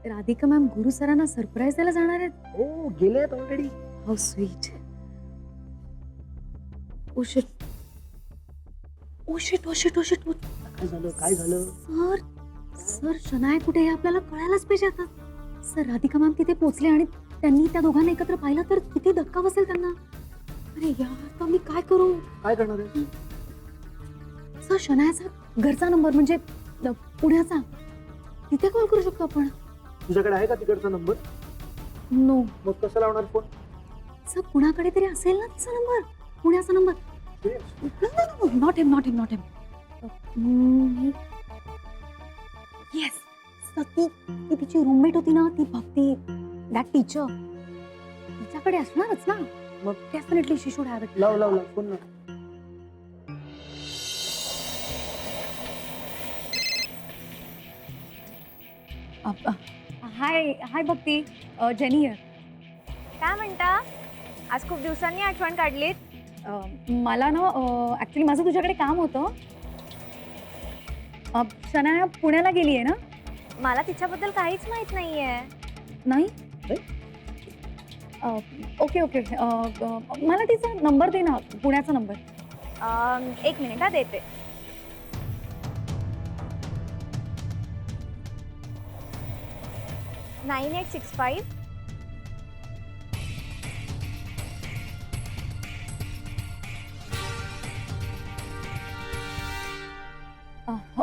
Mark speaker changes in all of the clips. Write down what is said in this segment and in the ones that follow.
Speaker 1: Radhika ma'am गुरु सरांना surprise द्यायला जाणार आहेत.
Speaker 2: हो गेलेत already.
Speaker 1: How sweet. Oh shit. Oh shit oh shit oh shit.
Speaker 2: काय झालं काय झालं?
Speaker 1: सर सर शनाया कुठे आहे आपल्याला कळायलाच पाहिजे आता. सर राधिका मॅम तिथे पोहोचले आणि त्यांनी त्या दोघांना एकत्र पाहिलं तर किती धक्का बसेल त्यांना. अरे यार आता मी काय करू?
Speaker 2: काय करणार आहे?
Speaker 1: सर शनायाचा घरचा नंबर म्हणजे पुण्याचा तिथे कॉल करू शकतो आपण.
Speaker 2: तुझ्याकडे आहे का तिकडचा नंबर?
Speaker 1: नो.
Speaker 2: मग कसं लावणार फोन?
Speaker 1: सर कुणाकडे तरी असेल ना तिचा नंबर, पुण्याचा number. Not him. Yes. Sir ती तिची रूममेट होती ना, ती भक्ती, दॅट टीचर, तिच्याकडे असणारच ना.
Speaker 2: मग
Speaker 1: definitely she should have it.
Speaker 2: लाव फोन लाव.
Speaker 1: हाय भक्ती, जेनी हिअर.
Speaker 3: काय म्हणता? आज खूप दिवसांनी आठवण काढलीत.
Speaker 1: मला ना ॲक्च्युली माझं तुझ्याकडे काम होतं. शनाया पुण्याला गेली आहे ना?
Speaker 3: मला तिच्याबद्दल काहीच माहित नाहीये.
Speaker 1: नाही. ओके मला तिचा नंबर दे ना, पुण्याचा नंबर.
Speaker 3: एक मिनिट हा देते. $9865.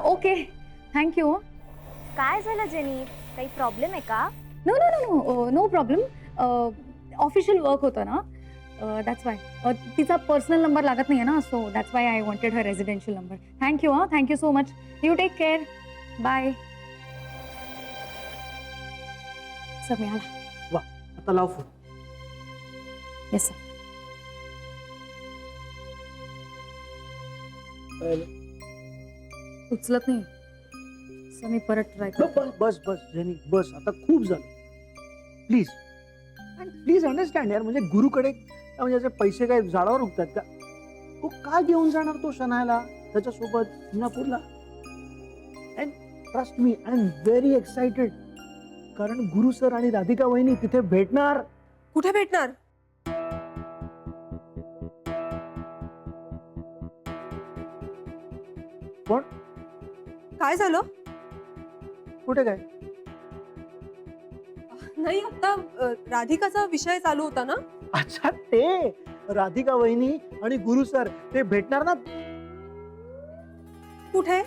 Speaker 1: Okay thank you.
Speaker 3: काय झालं जेनी? काही प्रॉब्लेम आहे का?
Speaker 1: No problem. ऑफिशियल वर्क होतं ना, दॅट्स वाय. तिचा पर्सनल नंबर लागत नाही आहे ना, so that's why I wanted her residential number. Thank you so much. You take care. Bye. Sir मिळाला.
Speaker 2: आता लाव फोन.
Speaker 1: Yes sir. उचलत नाही सर, मी परत ट्राय करतो.
Speaker 2: बस जेनी बस, आता खूप झालं. प्लीज अंडरस्टँड यार. म्हणजे गुरुकडे म्हणजे याचे पैसे काय झाडावर उगतात का? तो काय घेऊन जाणार तो शनायाला त्याच्यासोबत सिंगापूरला? And trust me, I am very excited. कारण गुरु सर आणि राधिका वहिनी तिथे भेटणार.
Speaker 4: कुठे भेटणार?
Speaker 2: कोण?
Speaker 4: काय झालं?
Speaker 2: कुठे काय?
Speaker 4: नाही आता राधिकाचा विषय चालू होता ना.
Speaker 2: अच्छा ते राधिका वहिनी आणि गुरु सर ते भेटणार ना
Speaker 4: कुठे?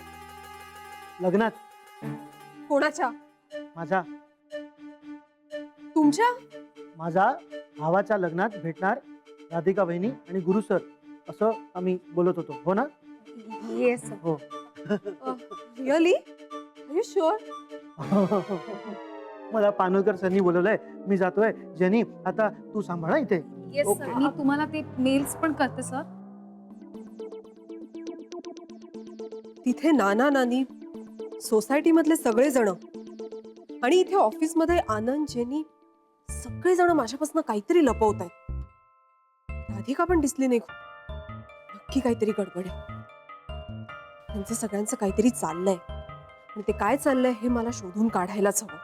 Speaker 2: लग्नात.
Speaker 4: कोणाच्या?
Speaker 2: माझ्या
Speaker 4: तुमच्या?
Speaker 2: माझ्या भावाच्या लग्नात भेटणार राधिका वहिनी आणि गुरु सर, असं आम्ही बोलत होतो. हो ना?
Speaker 1: Yes sir.
Speaker 2: हो.
Speaker 4: रिअली? Are you sure?
Speaker 2: मला पानोळकर सरांनी बोलवलंय. मी जातोय. जेनी आता तू सांभाळा इथे.
Speaker 1: Yes
Speaker 2: okay.
Speaker 1: सर. मी तुम्हाला ते मेल्स पण करते सर.
Speaker 4: तिथे नाना नानी, सोसायटी मधले सगळे जण आणि इथे ऑफिस मध्ये आनंद, जेनी सगळे जण माझ्यापासून काहीतरी लपवत आहेत. राधिका पण दिसली नाही. नक्की काहीतरी गडबड आहे. त्यांचे सगळ्यांचं काहीतरी चाललंय आणि ते काय चाललंय हे मला शोधून काढायलाच हवं.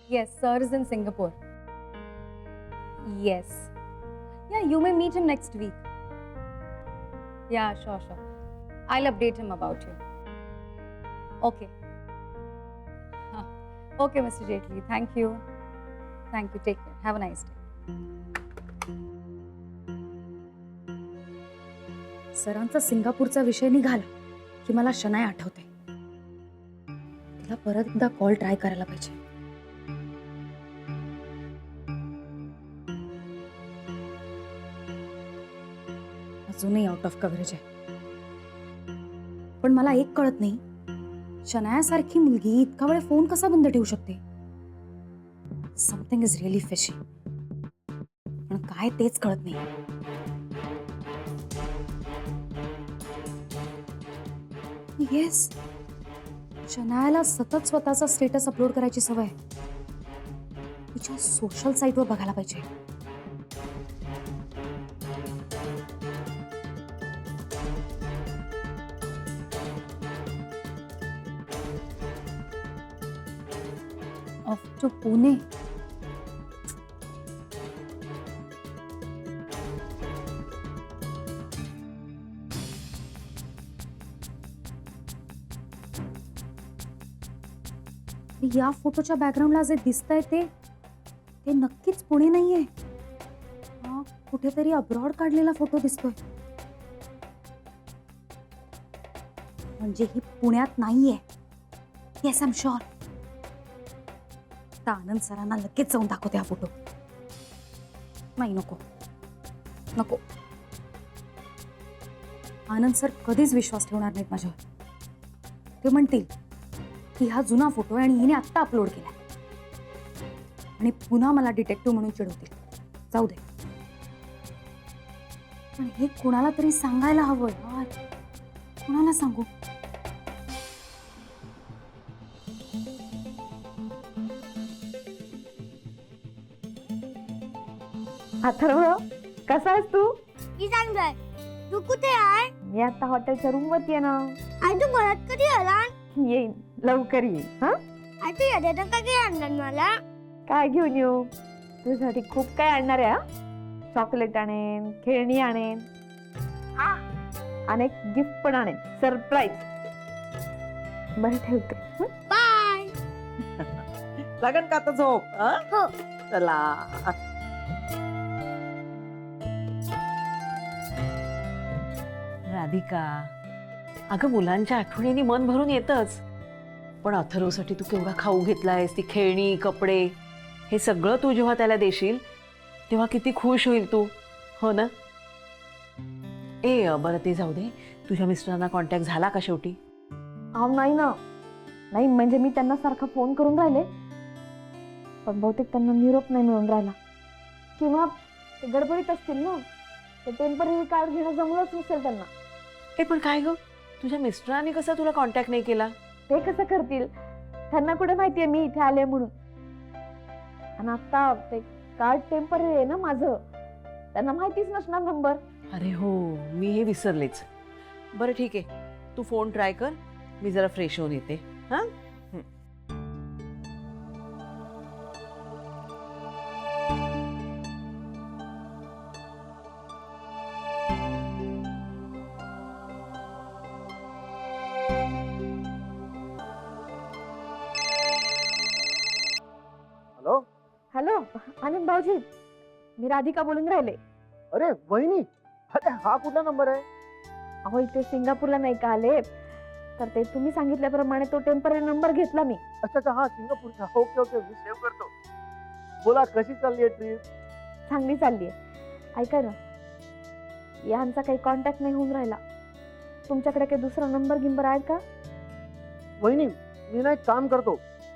Speaker 1: Yes, sir is in Singapore. Yes. Yeah, you may meet him next week. Yeah, sure. I'll update him about you. Okay. Huh. Okay, Mr. Jaitley. Thank you. Take care. Have a nice day. सरांचा सिंगापूरचा विषय निघाला की मला शनाया आठवते. तिला परत एकदा कॉल ट्राय करायला पाहिजे. अजूनही आउट ऑफ कव्हरेज आहे. पण मला एक कळत नाही, शनायासारखी मुलगी इतका वेळ फोन कसा बंद ठेवू शकते? Something is really fishy. पण काय तेच कळत नाही. येस, शनायाला सतत स्वतःचा स्टेटस अपलोड करायची सवय. तिच्या सोशल साईटवर बघायला पाहिजे. Off to Pune. या फोटोच्या बॅकग्राऊंडला जे दिसतंय ते नक्कीच पुणे नाहीये. हा कुठेतरी अब्रॉड काढलेला फोटो दिसतोय. म्हणजे ही पुण्यात नाहीये. Yes I am sure. आता आनंद सरांना लगेच जाऊन दाखवते हा फोटो. नाही नको नको. आनंद सर कधीच विश्वास ठेवणार नाहीत माझ्यावर. ते म्हणतील की हा जुना फोटो आहे आणि हिने आत्ता अपलोड केलाय आणि पुन्हा मला डिटेक्टिव्ह म्हणून चिडवतील. जाऊ दे. पण हे कुणाला तरी सांगायला हवं यार. कुणाला सांगू?
Speaker 3: अथर्व, कसा आहेस तू?
Speaker 5: मी चांगलाय. तू कुठे आहे?
Speaker 3: मी आता हॉटेलच्या रूम वरती आहे ना.
Speaker 5: आई तू घरात कधी आला?
Speaker 3: येईन, लवकर येईन. हा,
Speaker 5: आई तू येते तर काय आणणार मला?
Speaker 3: काय घेऊन येऊ? तुझ्यासाठी खूप काय आणणार आहे. हा, चॉकलेट आणेन, खेळणी आणेन, हा, आणि एक गिफ्ट पण आणेन, सरप्राईज. बरं ठेवते. हं?
Speaker 5: बाय.
Speaker 2: लागन का आता झोप?
Speaker 5: हो.
Speaker 2: चला.
Speaker 6: राधिका, अगं मुलांच्या आठवणींनी मन भरून येतच, पण अथर्वसाठी तू केवढा खाऊ घेतलायस, ती खेळणी, कपडे, हे सगळं तू जेव्हा त्याला देशील तेव्हा किती खुश होईल तू, हो ना? बरं ते जाऊ दे, तुझ्या मिस्टरांना कॉन्टॅक्ट झाला का शेवटी?
Speaker 3: अहो नाही ना. नाही म्हणजे मी त्यांना सारखा फोन करून राहिले, पण बहुतेक त्यांना निरोप नाही मिळून राहिला. किंवा ते गडबडीत असतील ना. ते टेम्पररी कार्ड घेणं जमलंच नसेल त्यांना.
Speaker 6: पण काय गं, तुझ्या मिस्टरांनी कसा तुला कॉन्टॅक्ट नाही केला?
Speaker 3: ते कसं करतील? त्यांना कुठे माहितीये मी इथे आले म्हणून. आणि आता ते कार्ड टेम्पररी आहे ना माझं, त्यांना माहितीच नसणार नंबर.
Speaker 6: अरे हो, मी हे विसरलेच. बरं ठीक आहे, तू फोन ट्राय कर, मी जरा फ्रेश होऊन येते. हां.
Speaker 2: हॅलो.
Speaker 3: हॅलो आनंद भाऊजी, मी राधिका बोलून राहिले.
Speaker 2: अरे वहिनी, अरे हा कुठला नंबर आहे?
Speaker 3: अहो इथे सिंगापूरला नाही का आले, तर ते तुम्ही सांगितल्याप्रमाणे तो टेम्पररी नंबर घेतला मी.
Speaker 2: अच्छा अच्छा, हा सिंगापूरचा. ओके ओके, मी सेव्ह करतो. बोला, कशी चालली आहे ट्रिप?
Speaker 3: चांगली चालली आहे. ऐका ना, यांचा काही कॉन्टॅक्ट नाही होऊन राहिला. तुमच्याकडे काही दुसरा नंबर गिंबर आहे का?
Speaker 2: वहिनी, मी ना एक काम करतो,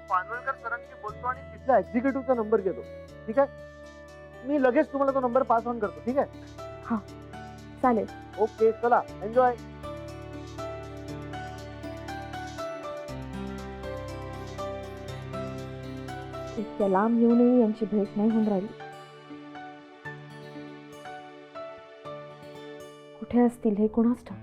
Speaker 2: पानवलकर सरांशी बोलतो आणि तिथल्या एक्झिक्युटिव्हचा नंबर घेतो. ठीक आहे, मी लगेच तुम्हाला तो नंबर पास ऑन करतो. ठीक आहे?
Speaker 3: चालेल.
Speaker 2: ओके, चला एन्जॉय.
Speaker 3: इतक्या लांब येऊनही यांची भेट नाही होऊन राहिली. कुठे असतील हे कोणास ठाऊक.